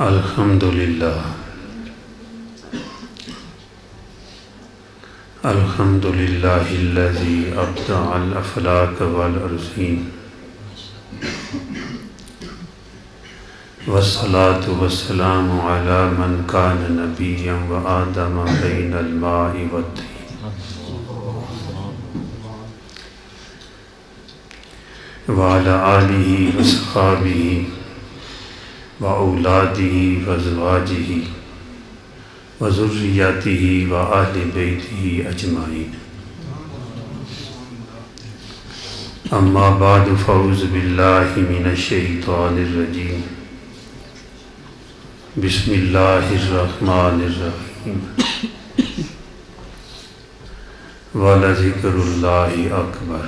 الحمد للہ الحمد للہ الذی ابدع الافلاک والارضین والصلاة والسلام علی من کان نبیا وآدم بین الماء والطین وعلی آلہ وصحابہ وأولادہ وازواجہ وذریاتہ وآل بیتہ اجمعین اما بعد فاعوذ باللہ من الشیطان الرجیم بسم اللہ الرحمن الرحیم وَلَذِكْرُ اللَّهِ أَكْبَرُ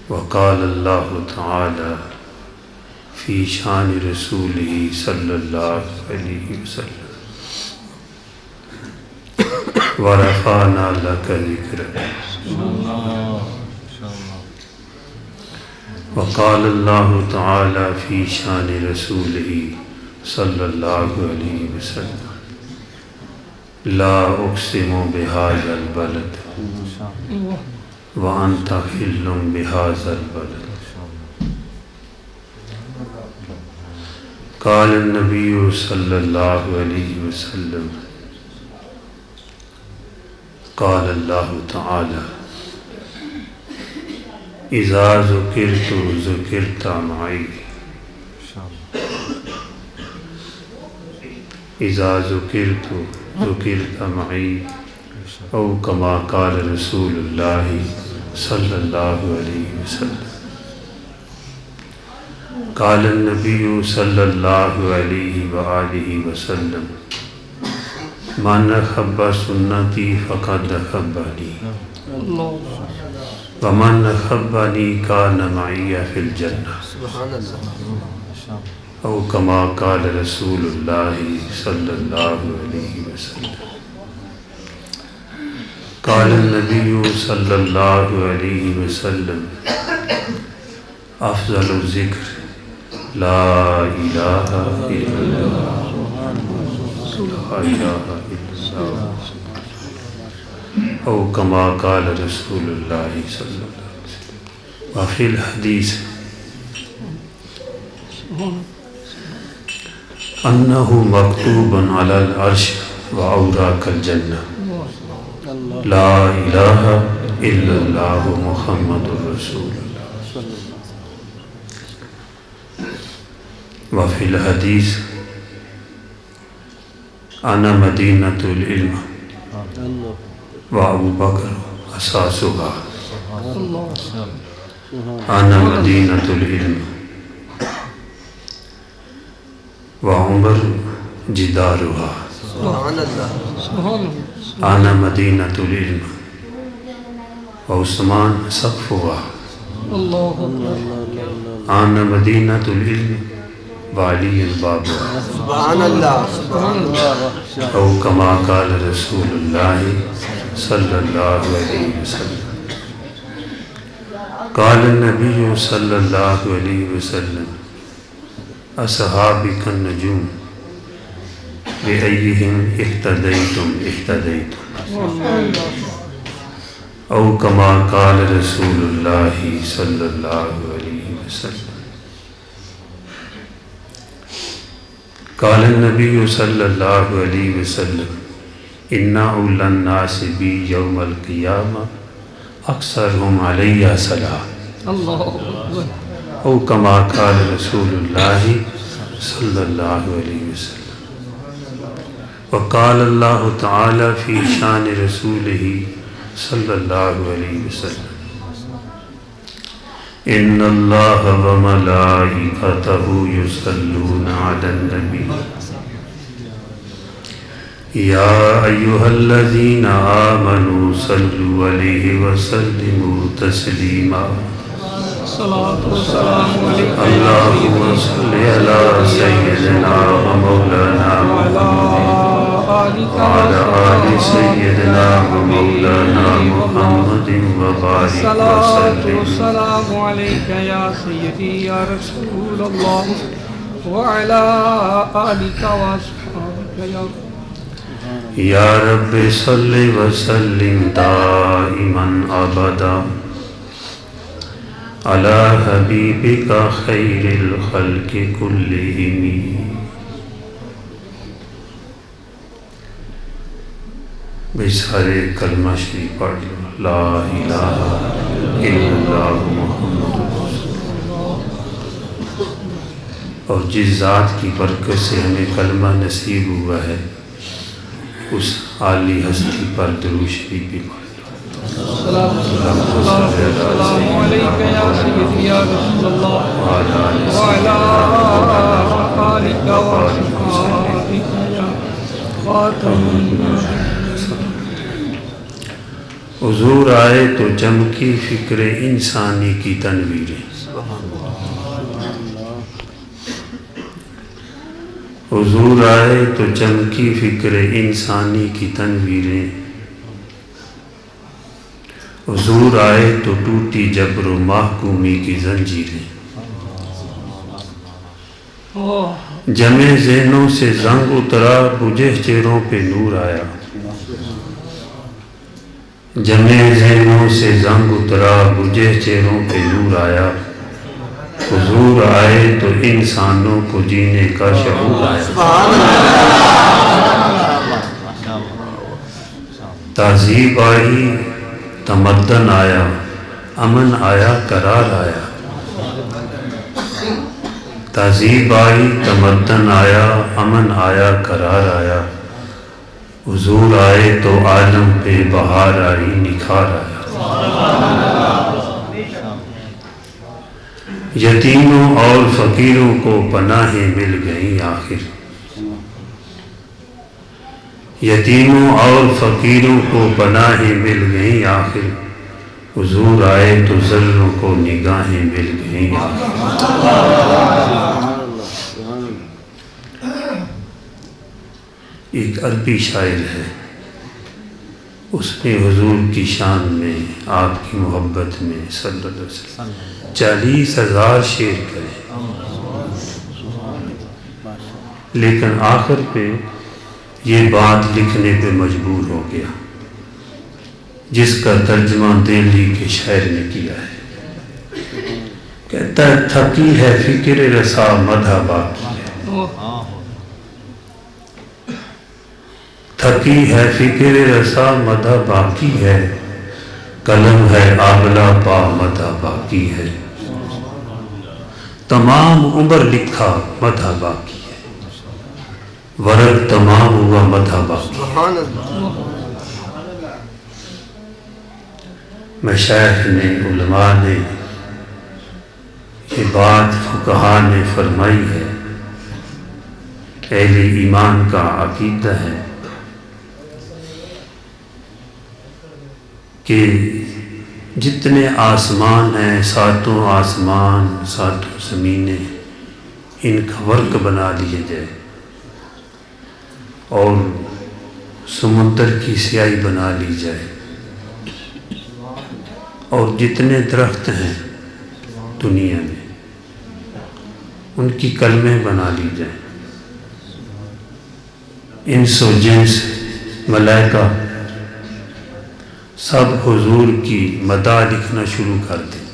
وقال اللہ تعالی فی شان رسولہ صلی اللہ علیہ وسلم ورفعنا لک ذکرک وقال اللہ تعالی فی شان رسولہ صلی اللہ علیہ وسلم لا اقسم بہذا البلد وَأَنْتَ حِلٌّ بِهَذَا الْبَلَدِ قال النبي صلى الله عليه وسلم قال الله تعالى إذا ذكرت ذكرت معي إذا ذكرت ذكرت معي او کما قال رسول اللہ صلی اللہ علیہ وسلم قال النبی صلی اللہ علیہ وآلہ وسلم من احب سنتی فقد احبنی ومن احبنی کان معی فی الجنہ او کما قال رسول اللہ صلی اللہ علیہ وسلم قال النبی صلی اللہ علیہ وسلم افضل الذکر لا الہ الا اللہ لا الہ الا اللہ او کما قال رسول اللہ صلی اللہ علیہ وسلم وفی الحدیث انہ مکتوب علی العرش وأوراق الجنہ لا الہ الا اللہ محمد رسول اللہ وفی الحدیث انا مدینۃ العلم وابو بکر اساسها انا مدینۃ العلم وعمر جدارها انا مدینۃ العلم وعثمان سقفها انا مدینۃ العلم وعلی بابها سبحان اللہ او کما قال رسول اللہ صلی اللہ علیہ وسلم قال النبی صلی اللہ علیہ وسلم اصحابک النجوم بِأَيِّهِمْ اِحْتَدَيْتُمْ اِحْتَدَيْتُمْ او کما قال رسول اللہ صلی اللہ علیہ وسلم قال النبی صلی اللہ علیہ وسلم ان اولى الناس بی یوم القیامہ اکثرهم علیہ صلاۃ او کما قال رسول اللہ صلی اللہ علیہ وسلم وقال اللہ تعالی فی شان رسولہ صلی اللہ علیہ وسلم ان اللہ وملائکتہ یصلون علی النبی یا ایہا الذین آمنوا صلوا علیہ وسلموا تسلیما اللہم صل علی سیدنا و مولانا محمد وعلى آل سيدنا ومولانا محمد وبارك الصلاة وسلم والسلام عليك يا سيدي يا رسول الله وعلى آلك وأصحابك يا يا رب صل وسلم دائما أبدا على حبيبك خير الخلق كلهم. بھئی سارے کلمہ شریف پڑھ لو. لا الہ الا اللہ محمد رسول اللہ. اور جس ذات کی برکت سے ہمیں کلمہ نصیب ہوا ہے اس عالی ہستی پر درود شریف بھی پڑھ لو. السلام عليك يا سيدي يا رسول الله وعلى آلك وأصحابك يا خاتم النبيين. حضور آئے تو چمکی فکر انسانی کی تنویریں. حضور آئے تو چمکی فکر انسانی کی تنویریں. حضور آئے تو ٹوٹی جبر و محکومی کی زنجیریں. جمع ذہنوں سے زنگ اترا بجھے چہروں پہ نور آیا. جمع ذہنوں سے زنگ اترا بجھے چہروں پہ نور آیا. حضور آئے تو انسانوں کو جینے کا شعور آیا. تہذیب آئی تمدن آیا امن آیا قرار آیا. تہذیب آئی تمدن آیا امن آیا قرار آیا. حضور آئے تو عالم پہ بہار آئی نکھار آیا. یتیموں اور فقیروں کو پناہیں مل گئیں آخر. یتیموں اور فقیروں کو پناہیں مل گئیں آخر. حضور آئے تو ذروں کو نگاہیں مل گئیں آخر. ایک عربی شاعر ہے اس نے حضور کی شان میں آپ کی محبت میں صلی اللہ علیہ وسلم 40,000 شعر کرے لیکن آخر پہ یہ بات لکھنے پہ مجبور ہو گیا جس کا ترجمہ دہلی کے شاعر نے کیا ہے. کہتا ہے تھکی ہے فکر رسا مدح باقی ہے. تھکی ہے فکر رسا مدح باقی ہے. قلم ہے آبلا پا مدح باقی ہے. تمام عمر لکھا مدح باقی ہے. ورق تمام ہوا مدح باقی ہے. مشائخ نے علماء نے یہ بات فقہا نے فرمائی ہے. اہل ایمان کا عقیدہ ہے کہ جتنے آسمان ہیں ساتوں آسمان ساتوں زمینیں ان کا ورق بنا لیے جائے اور سمندر کی سیاہی بنا لی جائے اور جتنے درخت ہیں دنیا میں ان کی کلمیں بنا لی جائیں. انس و جنس ملائکہ سب حضور کی مداح لکھنا شروع کر دیں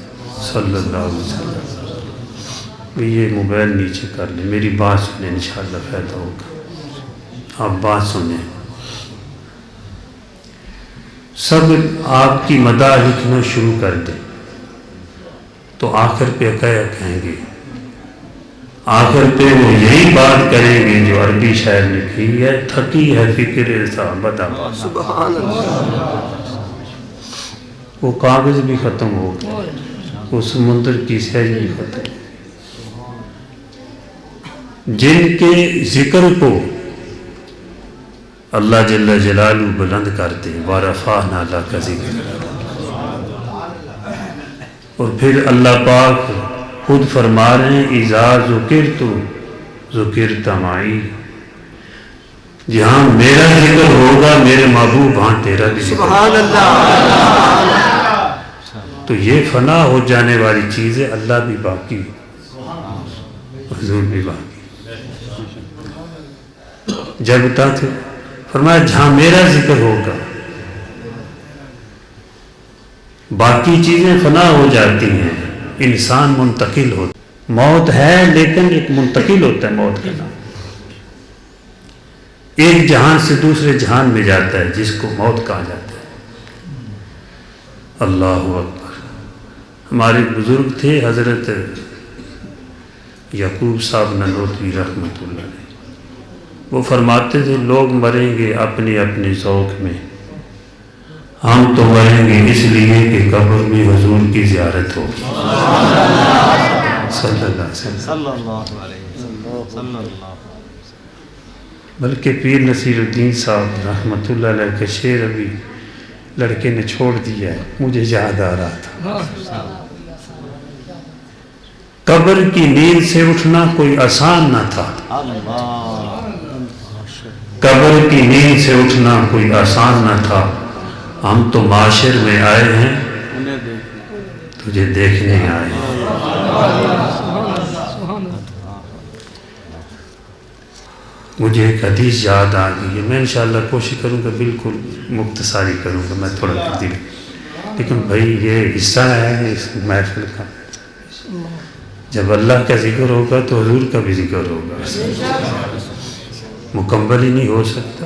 صلی اللہ علیہ وسلم. یہ موبائل نیچے کر لیں میری بات سنیں انشاءاللہ فائدہ ہوگا. آپ بات سنیں سب آپ کی مداح لکھنا شروع کر دیں تو آخر پہ کیا کہیں گے. آخر پہ وہ یہی بات کریں گے جو عربی شاعر نے کہی ہے تھکی ہے فکر سا مدح باقی. سبحان اللہ. وہ کاغذ بھی ختم ہو گیا وہ سمندر کی سیاہی بھی ختم. جن کے ذکر کو اللہ جل جلالہ بلند کرتے وَرَفَعْنَا لَكَ ذِكْرَكَ. اور پھر اللہ پاک خود فرما رہے ہیں اِذَا ذُكِرْتُ ذُكِرْتَ مَعِي. جہاں میرا ذکر ہوگا میرے محبوب وہاں تیرا بھی ذکر ہوگا۔ سبحان اللہ۔ تو یہ فنا ہو جانے والی چیز ہے، اللہ بھی باقی، حضور بھی باقی۔ جب تک فرمایا جہاں میرا ذکر ہوگا، باقی چیزیں فنا ہو جاتی ہیں، انسان منتقل ہوتا ہے۔ موت ہے لیکن ایک منتقل ہوتا ہے موت کا نام، ایک جہان سے دوسرے جہان میں جاتا ہے جس کو موت کہا جاتا ہے۔ اللہ اکبر۔ ہمارے بزرگ تھے حضرت یعقوب صاحب ننوتوی رحمۃ اللہ علیہ، وہ فرماتے تھے لوگ مریں گے اپنے اپنے ذوق میں، ہم تو مریں گے اس لیے کہ قبر میں حضور کی زیارت ہوگی صلی اللہ علیہ وسلم۔ بلکہ پیر نصیر الدین صاحب رحمۃ اللہ علیہ کا شعر ابھی لڑکے نے چھوڑ دیا ہے، مجھے یاد آ رہا تھا۔ قبر کی نیند سے اٹھنا کوئی آسان نہ تھا، قبر کی نیند سے اٹھنا کوئی آسان نہ تھا، ہم تو معاشر میں آئے ہیں تجھے دیکھنے آئے ہیں۔ مجھے ایک حدیث یاد آ گئی ہے، میں انشاءاللہ کوشش کروں گا بالکل مختصری کروں گا، میں تھوڑا کر دوں، لیکن بھائی یہ حصہ ہے اس محفل کا، جب اللہ کا ذکر ہوگا تو حضور کا بھی ذکر ہوگا، مکمل ہی نہیں ہو سکتا۔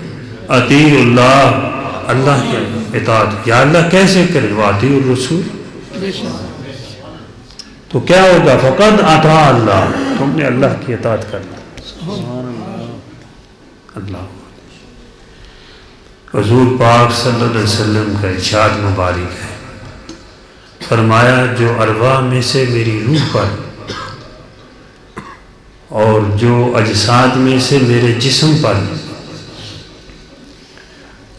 اطیع اللہ، اللہ کی اطاعت، یا اللہ کیسے کرے؟ واطیع الرسول، تو کیا ہوگا؟ فقد اطاع اللہ، تم نے اللہ کی اطاعت کرنا۔ اللہ حضور پاک صلی اللہ علیہ وسلم کا ارشاد مبارک ہے، فرمایا جو ارواح میں سے میری روح پر اور جو اجساد میں سے میرے جسم پر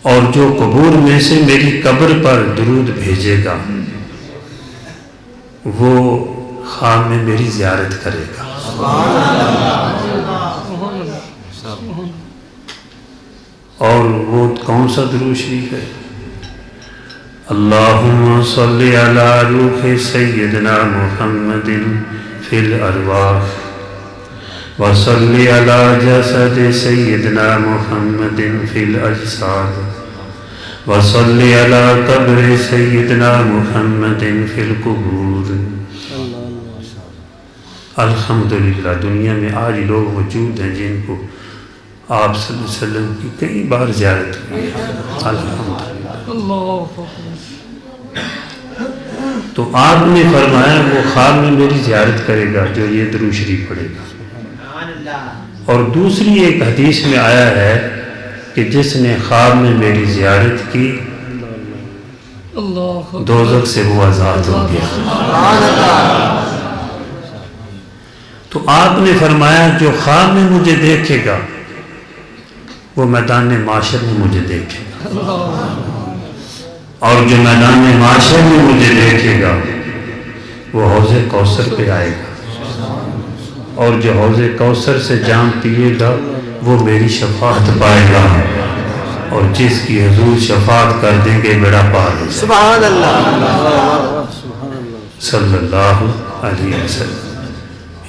اور جو قبور میں سے میری قبر پر درود بھیجے گا وہ خواب میں میری زیارت کرے گا۔ اور وہ کون سا درود شریف ہے؟ اللہم صلی علی روح سیدنا محمد فی الارواح وصلی علی جسد سیدنا محمد فی الاجساد وصلی علی قبر سیدنا محمد فی القبور۔ الحمدللہ دنیا میں آج لوگ موجود ہیں جن کو آپ صلی اللہ علیہ وسلم کی کئی بار زیارت ہوئی ہے، الحمدللہ۔ تو آپ نے فرمایا وہ خواب میں میری زیارت کرے گا جو یہ درود شریف پڑھے گا۔ اور دوسری ایک حدیث میں آیا ہے کہ جس نے خواب میں میری زیارت کی دوزخ سے وہ آزاد ہو گیا۔ تو آپ نے فرمایا جو خواب میں مجھے دیکھے گا وہ میدان معاشر میں مجھے دیکھے گا، اور جو میدان معاشر میں مجھے دیکھے گا وہ حوض کوثر پہ آئے گا، اور جو حوض کوثر سے جام پیے گا وہ میری شفاعت پائے گا، اور جس کی حضور شفاعت کر دیں گے بیڑا پار ہو۔ سبحان اللہ، صلی اللہ علیہ وسلم۔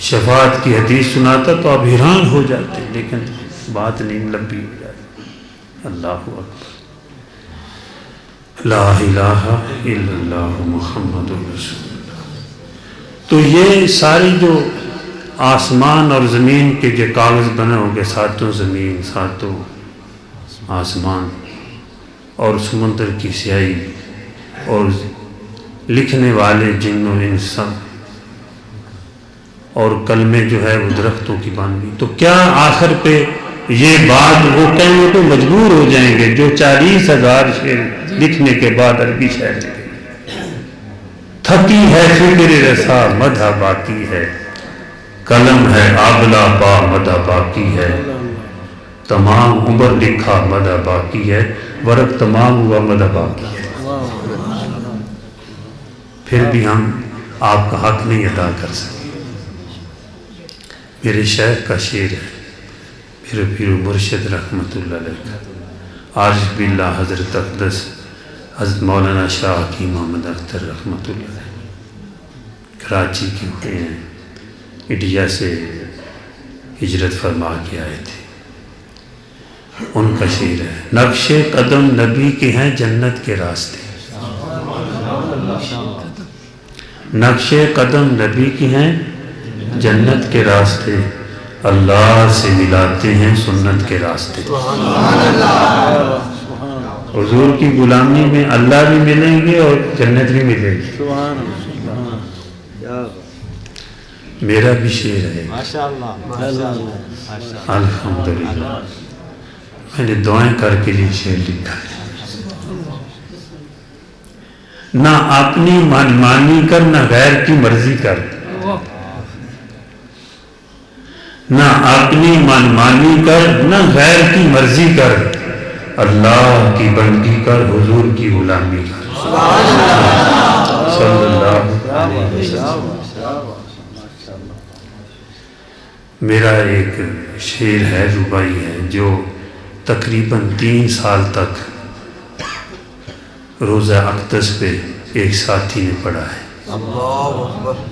شفاعت کی حدیث سناتا تو آپ حیران ہو جاتے، لیکن بات نہیں لمبی ہو جاتی۔ اللہ اکبر، لا الہ الا اللہ محمد رسول اللہ۔ تو یہ ساری جو آسمان اور زمین کے جو کاغذ بنے ہوں گے، ساتوں زمین ساتوں آسمان اور سمندر کی سیاہی اور لکھنے والے جن و انسان اور کلمے جو ہے وہ درختوں کی باندھی، تو کیا آخر پہ یہ بات وہ کہنے کو مجبور ہو جائیں گے جو 40,000 شعر لکھنے کے بعد عربی شعر لکھے؟ تھکی ہے فکر رسا مدح باقی ہے، قلم ہے آبلا پا مدح باقی ہے، تمام عمر لکھا مدح باقی ہے، ورق تمام ہوا مدح باقی ہے۔ پھر بھی ہم آپ کا حق نہیں ادا کر سکے۔ میرے شیخ کا شعر ہے، میرے پیر و مرشد رحمت اللہ علیہ عارف باللہ حضرت اقدس حضرت مولانا شاہ حکیم محمد اختر رحمت اللہ علیہ کراچی کے ہوئے ہیں، انڈیا سے ہجرت فرما کے آئے تھے. ان کا شعر ہے، نقش قدم نبی کے ہیں جنت کے راستے، نقش قدم نبی کے ہیں جنت کے راستے، اللہ سے ملاتے ہیں سنت کے راستے. حضور کی غلامی میں اللہ بھی ملیں گے اور جنت بھی ملے گی. میرا بھی شعر ہے الحمدللہ، میں نے دعائیں کر کے لیے شعر لکھا ہے. نہ اپنی منمانی کر نہ غیر کی مرضی کر، نہ اپنی منمانی کر نہ غیر کی مرضی کر، اللہ کی بندگی کر حضور کی غلامی کر. صلی اللہ علیہ وسلم. میرا ایک شعر ہے، ربائی ہے، جو تقریباً 3 سال تک روزہ اقدس پہ ایک ساتھی نے پڑھا ہے.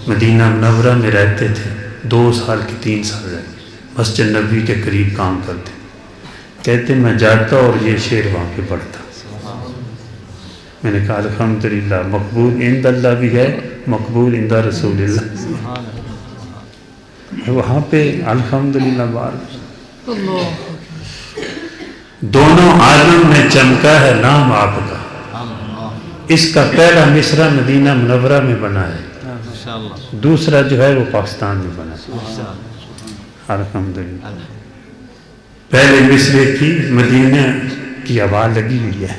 مدینہ منورہ میں رہتے تھے، 2 سال کی 3 سال رہے، مسجد نبوی کے قریب کام کرتے. کہتے میں جاتا اور یہ شعر وہاں پہ پڑھتا. میں نے کہا الحمدللہ، مقبول عند اللہ بھی ہے، مقبول عند رسول اللہ. وہاں پہ الحمدللہ بار دونوں عالم میں چمکا ہے نام آپ کا. اس کا پہلا مصرع مدینہ منورہ میں بنا ہے، دوسرا جو ہے وہ پاکستان میں بنا ہے. الحمدللہ پہلے مصرع کی مدینہ کی آواز لگی ہوئی ہے.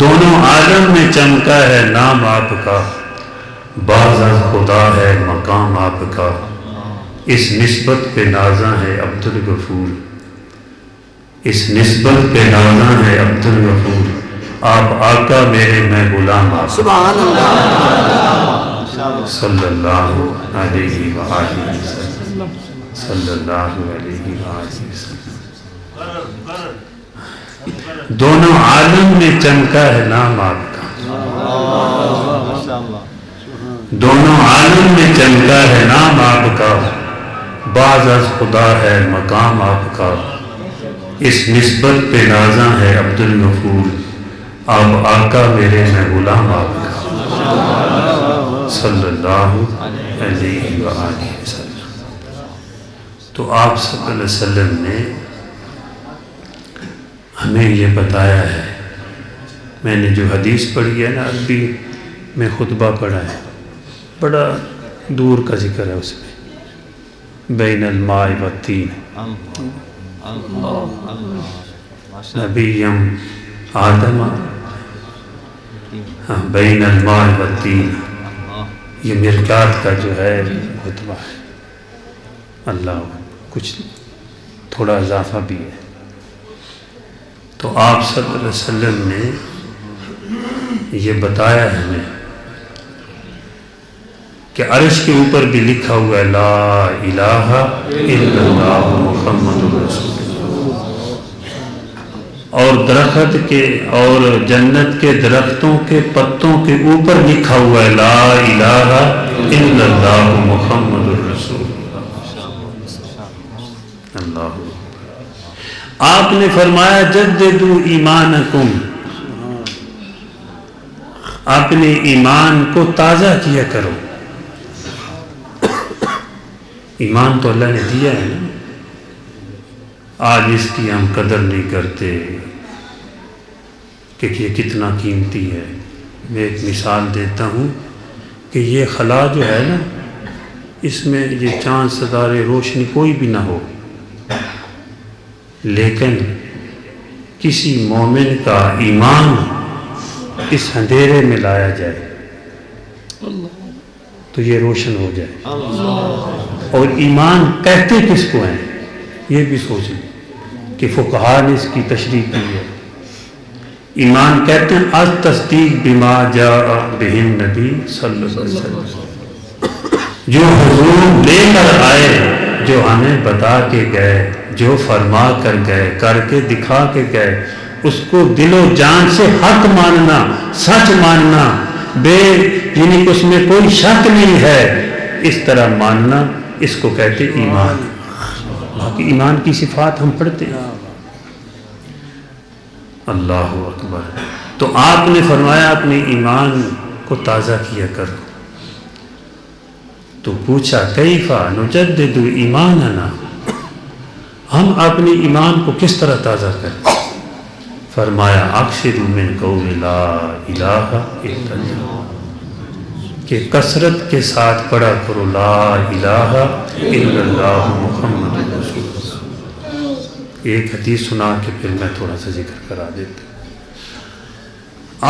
دونوں عالم میں چمکا ہے نام آپ کا، باز از خدا ہے مقام آپ کا، اس نسبت پہ نازاں ہے عبدالغفور، اس نسبت پہ نازاں ہے عبدالغفور، آپ آقا میرے میں غلام آپ. سبحان اللہ. صلی اللہ علیہ وآلہ وسلم، صلی اللہ علیہ وآلہ وسلم. دونوں عالم میں چمکا ہے نام آپ کا، دونوں عالم میں چمکا ہے نام آپ کا، باز از خدا ہے مقام آپ کا، اس نسبت پہ نازاں ہے عبدالغفور، آپ آقا میرے میں غلام آپ کا. صلی اللہ علیہ وآلہ وسلم. تو آپ صلی اللہ علیہ وسلم نے ہمیں یہ بتایا ہے. میں نے جو حدیث پڑھی ہے نا، عربی میں خطبہ پڑھا ہے، بڑا دور کا ذکر ہے اس میں، بین الماء والتین، نبیم آدم بین الماء والتین. یہ مرکات کا جو ہے خطبہ ہے. اللہ کچھ تھوڑا اضافہ بھی ہے. تو آپ صلی اللہ علیہ وسلم نے یہ بتایا ہے ہمیں کہ عرش کے اوپر بھی لکھا ہوا ہے لا الہ الا اللہ محمد رسول اللہ، اور درخت کے اور جنت کے درختوں کے پتوں کے اوپر لکھا ہوا ہے لا الہ الا اللہ محمد رسول اللہ. آپ نے فرمایا جددوا ایمانکم، اپنے ایمان کو تازہ کیا کرو. ایمان تو اللہ نے دیا ہے نا، آج اس کی ہم قدر نہیں کرتے کہ یہ کتنا قیمتی ہے. میں ایک مثال دیتا ہوں کہ یہ خلا جو ہے نا، اس میں یہ چاند ستارے روشنی کوئی بھی نہ ہو، لیکن کسی مومن کا ایمان اس اندھیرے میں لایا جائے تو یہ روشن ہو جائے. اور ایمان کہتے کس کو ہیں یہ بھی سوچیں کہ فقہاء نے اس کی تشریح کی ہے. ایمان کہتے ہیں از تصدیق بما جاء بہ النبی صلی اللہ علیہ وسلم، جو حضور لے کر آئے جو ہمیں بتا کے گئے، جو فرما کر گئے، کر کے دکھا کے گئے، اس کو دل و جان سے حق ماننا، سچ ماننا، یعنی اس میں کوئی شک نہیں ہے، اس طرح ماننا، اس کو کہتے ایمان۔ باقی ایمان کی صفات ہم پڑھتے ہیں۔ اللہ اکبر۔ تو آپ نے فرمایا اپنے ایمان کو تازہ کیا کرو۔ تو پوچھا کیفا نجدد ایماننا، ہم اپنے ایمان کو کس طرح تازہ کریں؟ فرمایا اکثروا من قول لا الہ الا اللہ، کہ کثرت کے ساتھ پڑھا کرو لا الہ الا اللہ محمد رسول اللہ۔ ایک حدیث سنا کے پھر میں تھوڑا سا ذکر کرا دیتا ہوں۔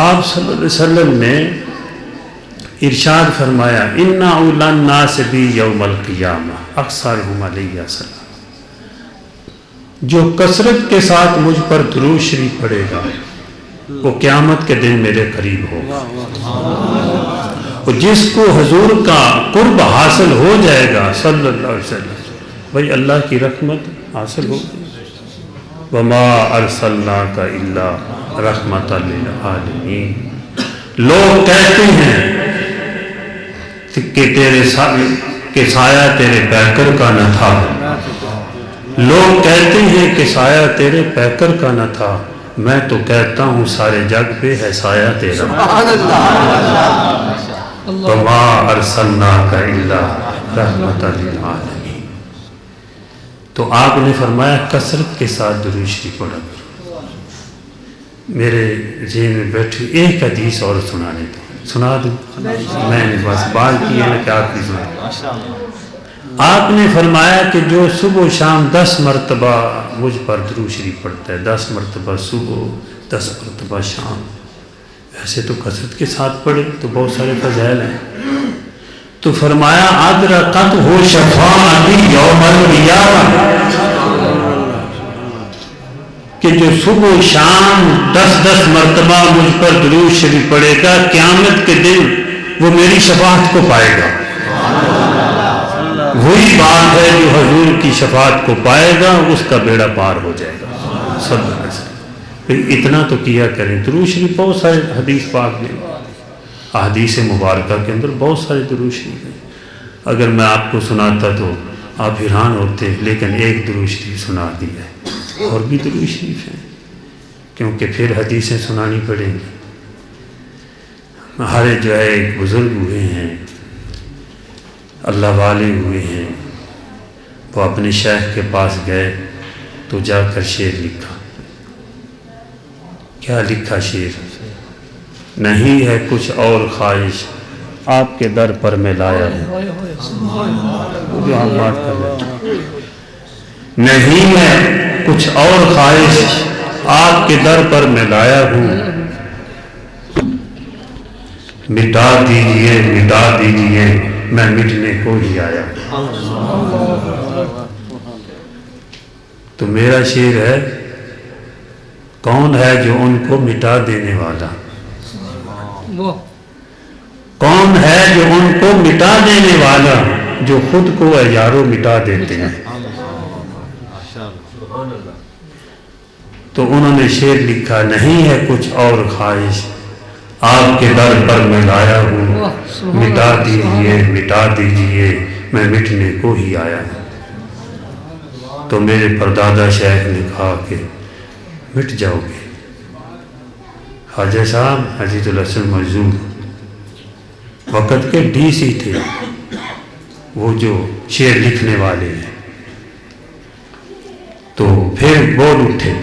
آپ صلی اللہ علیہ وسلم نے ارشاد فرمایا ان اول الناس بی یوم القیامہ اکثرہم علیہ السلام، جو کثرت کے ساتھ مجھ پر درود شریف پڑھے گا وہ قیامت کے دن میرے قریب ہوگا، اور جس کو حضور کا قرب حاصل ہو جائے گا صلی اللہ علیہ وسلم، بھائی اللہ کی رحمت حاصل ہوگی۔ وما ارسلناک الا رحمۃ للعالمین، لوگ کہتے ہیں کہ سایہ تیرے پیکر کا نہ تھا، لوگ کہتے ہیں کہ سایہ تیرے پیکر کا نہ تھا، میں تو کہتا ہوں سارے جگ پہ ہے سایہ تیرا۔ وما ارسلناک الا رحمۃ للعالمین۔ تو آپ نے فرمایا کثرت کے ساتھ درود شریف پڑھا کرو۔ میرے ذہن میں بیٹھی ایک حدیث اور سنا دوں، میں نے بس بات کی ہے کہ آپ کی سنا۔ آپ نے فرمایا کہ جو صبح و شام 10 مرتبہ مجھ پر درود شریف پڑھتا ہے، 10 مرتبہ صبح، 10 مرتبہ شام، ایسے تو کثرت کے ساتھ پڑھے تو بہت سارے فضائل ہیں۔ تو فرمایا ادرکتہ شفاعتی یوم القیامہ، کہ جو صبح و شام 10 مرتبہ مجھ پر درود شریف پڑھے گا قیامت کے دن وہ میری شفاعت کو پائے گا۔ وہی بات ہے جو حضور کی شفاعت کو پائے گا اس کا بیڑا پار ہو جائے گا صلی اللہ علیہ وسلم۔ پھر اتنا تو کیا کریں، درود شریف بہت سارے حدیث پاک میں، احادیث مبارکہ کے اندر بہت سارے درود شریف ہیں، اگر میں آپ کو سناتا تو آپ حیران ہوتے، لیکن ایک درود شریف سنا دیا ہے، اور بھی درود شریف ہیں کیونکہ پھر حدیثیں سنانی پڑیں گی۔ ہمارے جو ہے ایک بزرگ ہوئے ہیں، اللہ والے ہوئے ہیں، وہ اپنے شیخ کے پاس گئے تو جا کر شعر لکھا۔ کیا لکھا شعر؟ نہیں ہے کچھ اور خواہش آپ کے در پر میں لایا ہوں، جو ہم بات کر رہے ہیں، نہیں ہے کچھ اور خواہش آپ کے در پر میں لایا ہوں، مٹا دیجئے مٹا دیجئے میں مٹنے کو ہی آیا ہوں۔ تو میرا شعر ہے کون ہے جو ان کو مٹا دینے والا، کون ہے جو ان کو مٹا دینے والا، جو خود کو اے یارو مٹا دیتے ہیں۔ تو انہوں نے شعر لکھا، نہیں ہے کچھ اور خواہش آپ کے در پر میں لایا ہوں، مٹا دیجئے میں مٹنے کو ہی آیا ہوں۔ تو میرے پردادا شیخ نے کہا کہ مٹ جاؤ گے۔ خواجہ صاحب عزیز الحسن منظور وقت کے ڈی سی تھے، وہ جو شعر لکھنے والے ہیں، تو پھر بول اٹھے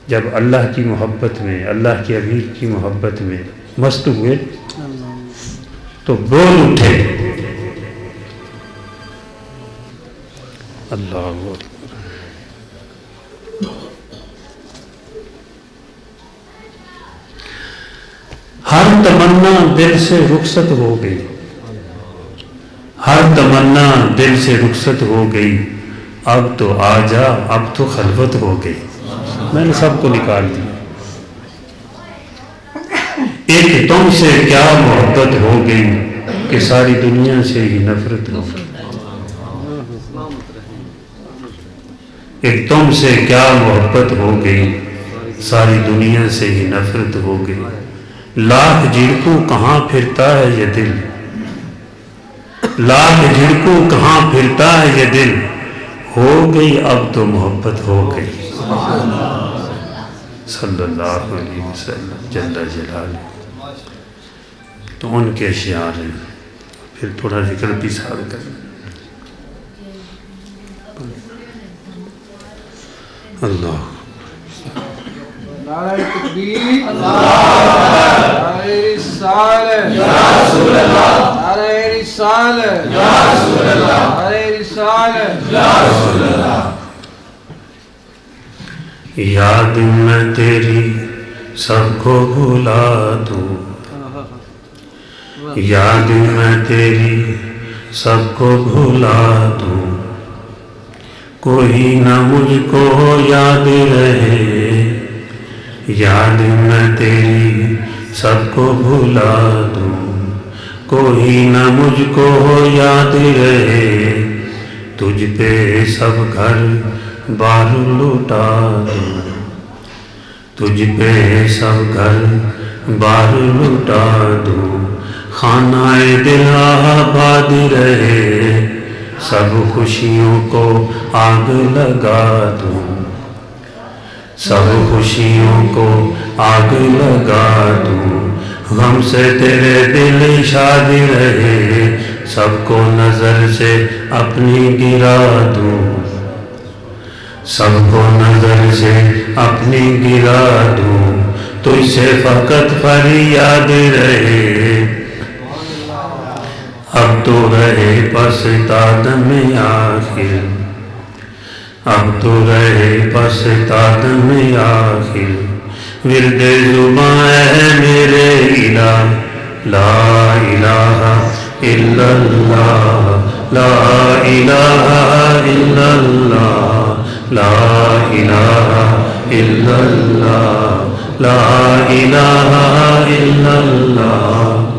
جب اللہ کی محبت میں، اللہ کے حبیب کی محبت میں مست ہوئے تو بول اٹھے، اللہ اکبر۔ ہر تمنا دل سے رخصت ہو گئی، ہر تمنا دل سے رخصت ہو گئی، اب تو آ جا اب تو خلوت ہو گئی۔ میں نے سب کو نکال دیا، ایک تم سے کیا محبت ہو گئی کہ ساری دنیا سے ہی نفرت ہو گئی۔ ایک تم سے کیا محبت ہو گئی، ساری دنیا سے ہی نفرت ہو گئی، لاکھ جھڑکوں کہاں پھرتا ہے یہ دل، لاکھ جھڑکوں کہاں پھرتا ہے یہ دل، ہو گئی اب تو محبت ہو گئی، صلی اللہ علیہ وسلم جل جلالہ۔ تو ان کے اشعار ہیں، پھر تھوڑا ذکر بھی ساتھ کریں۔ اللہ نعرہ تکبیر، نعرہ رسالت، نعرہ رسالت، نعرہ رسالت۔ یاد میں تیری سب کو بھلا دوں، یاد میں تیری سب کو بھلا دوں، کوئی نہ مجھ کو یاد رہے، یاد میں تیری سب کو بھلا دوں، کوئی نہ مجھ کو یاد رہے، تجھ پہ سب گھر بار لوٹا دوں، تجھ پہ سب گھر بار لوٹا دوں، خانہ دل آباد رہے، سب خوشیوں کو آگ لگا دوں، سب خوشیوں کو آگ لگا دوں، غم سے تیرے دل شاد رہے، سب کو نظر سے اپنی گرا دوں، سب کو نظر سے اپنی گرا دوں، تجھ سے فقط فریاد رہے، اب تو رہے پستاد میں آخر، اب تو رہے پستاد میں آخر، ورد زباں ہے میرے الہ، لا الہ الا اللہ، لا الہ الا اللہ، لا الہ الا اللہ، لا الہ الا اللہ،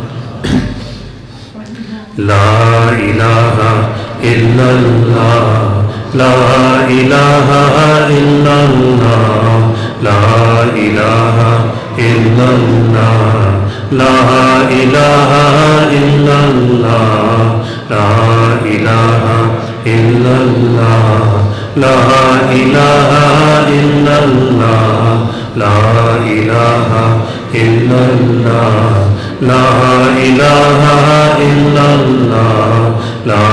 لا الہ الا اللہ، لا الہ الا اللہ، لا الہ الا اللہ، لا الہ الا اللہ، لا الہ الا اللہ، لا الہ الا اللہ، لا الہ الا اللہ، لا الہ الا اللہ، لا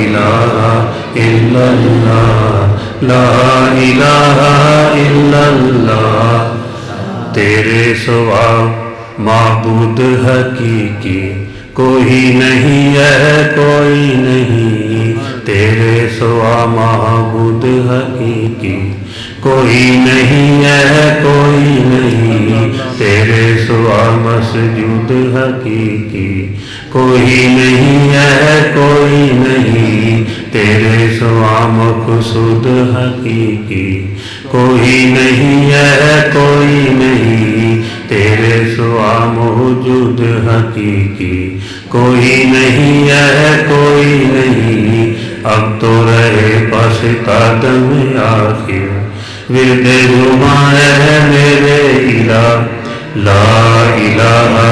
الہ الا اللہ، لا الہ الا اللہ۔ تیرے سوا معبود حقیقی کوئی نہیں ہے، کوئی نہیں، تیرے سوا معبود حقیقی کوئی نہیں ہے، کوئی نہیں، تیرے سوا مسجود حقیقی کوئی نہیں ہے، کوئی نہیں، تیرے سوا مقصود حقیقی کوئی نہیں ہے، کوئی نہیں، تیرے سوا موجود حقیقی کوئی نہیں ہے، کوئی نہیں، اب تو رہے پستاد میں آخر، ورد زباں ہے میرے الہ، لا الہ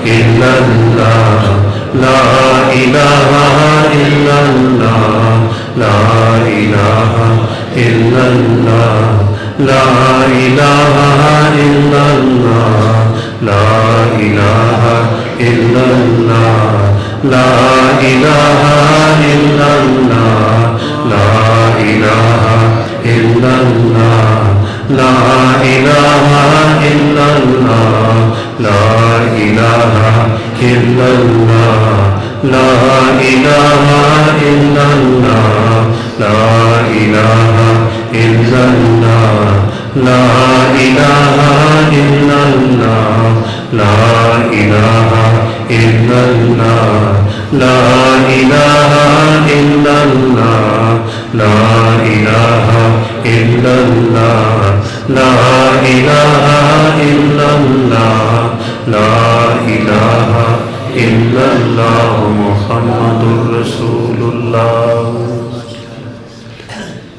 الا اللہ، لا الہ الا اللہ، لا الہ الا اللہ، لا الہ الا اللہ، لا الہ الا اللہ، لا الہ الا اللہ، لا الہ الا اللہ، لا الہ الا اللہ، لا الہ الا اللہ، لا الہ الا اللہ، لا الہ الا اللہ، لا الہ الا اللہ، لا الہ الا اللہ، لا الہ الا اللہ، لا الہ الا اللہ، لا الہ الا اللہ، لا الہ الا اللہ، محمد رسول اللہ۔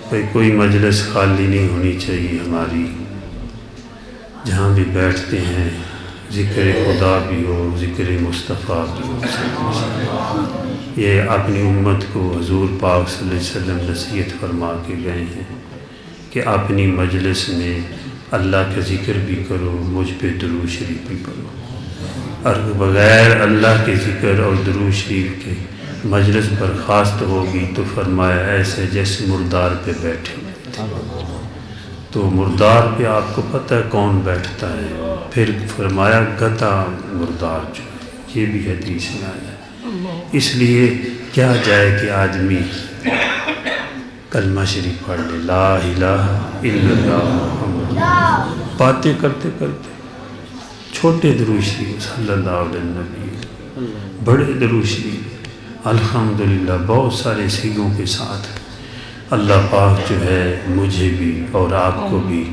بھائی کوئی مجلس خالی نہیں ہونی چاہیے ہماری، جہاں بھی بیٹھتے ہیں ذکر خدا بھی ہو، ذکر مصطفیٰ بھی ہو۔ یہ اپنی امت کو حضور پاک صلی اللہ علیہ وسلم نصیحت فرما کے گئے ہیں کہ اپنی مجلس میں اللہ کا ذکر بھی کرو، مجھ پہ درود شریف بھی پڑھو۔ اور بغیر اللہ کے ذکر اور درود شریف کے مجلس برخاست ہوگی تو فرمایا ایسے جیسے مردار پہ بیٹھے ہوئے تھے۔ تو مردار پہ آپ کو پتہ ہے کون بیٹھتا ہے، پھر فرمایا گدھا مردار جو ہے، یہ بھی حدیث میں آیا ہے۔ اس لیے کیا جائے کہ آدمی کلمہ شریف پڑھ لے، لا الہ الا اللہ محمد، باتیں کرتے کرتے چھوٹے درود شریف صلی اللہ علیہ وسلم، بڑے درود شریف الحمدللہ بہت سارے سیگوں کے ساتھ اللہ پاک جو ہے مجھے بھی اور آپ کو بھی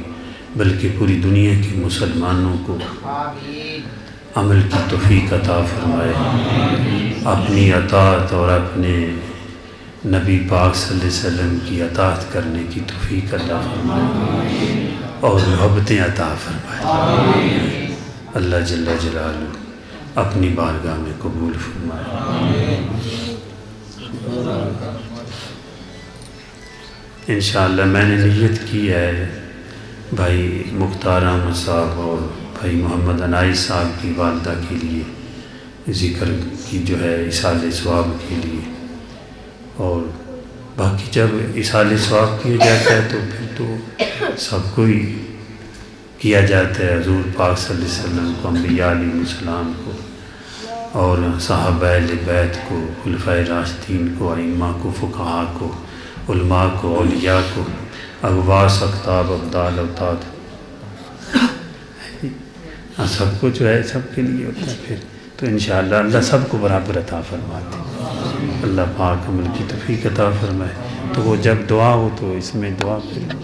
بلکہ پوری دنیا کے مسلمانوں کو عمل کی توفیق عطا فرمائے، اپنی اطاعت اور اپنے نبی پاک صلی اللہ علیہ وسلم کی اطاعت کرنے کی توفیق عطا فرمائے اور محبتیں عطا فرمائے۔ اللہ جل جلالہ اپنی بارگاہ میں قبول فرمائے۔ انشاءاللہ میں نے نیت کی ہے بھائی مختار احمد صاحب اور بھائی محمد عنائت صاحب کی والدہ کے لیے ذکر کی جو ہے اصالِ ثواب کے لیے، اور باقی جب اصالِ ثواب کیا جاتا ہے تو پھر تو سب کو ہی کیا جاتا ہے، حضور پاک صلی اللہ علیہ وسلم کو، انبیاء علیہ السلام کو اور صحابہ اہل بیت کو، خلفائے راشدین کو، ائمہ کو، فقہاء کو، علماء کو، اولیاء کو، اغواث، اقطاب، ابدال، اوتاد، سب کو جو ہے سب کے لیے ہوتا ہے۔ پھر تو انشاءاللہ اللہ سب کو برابر عطا فرماتے ہیں، اللہ پاک عمل کی توفیق عطا فرمائے۔ تو وہ جب دعا ہو تو اس میں دعا پھر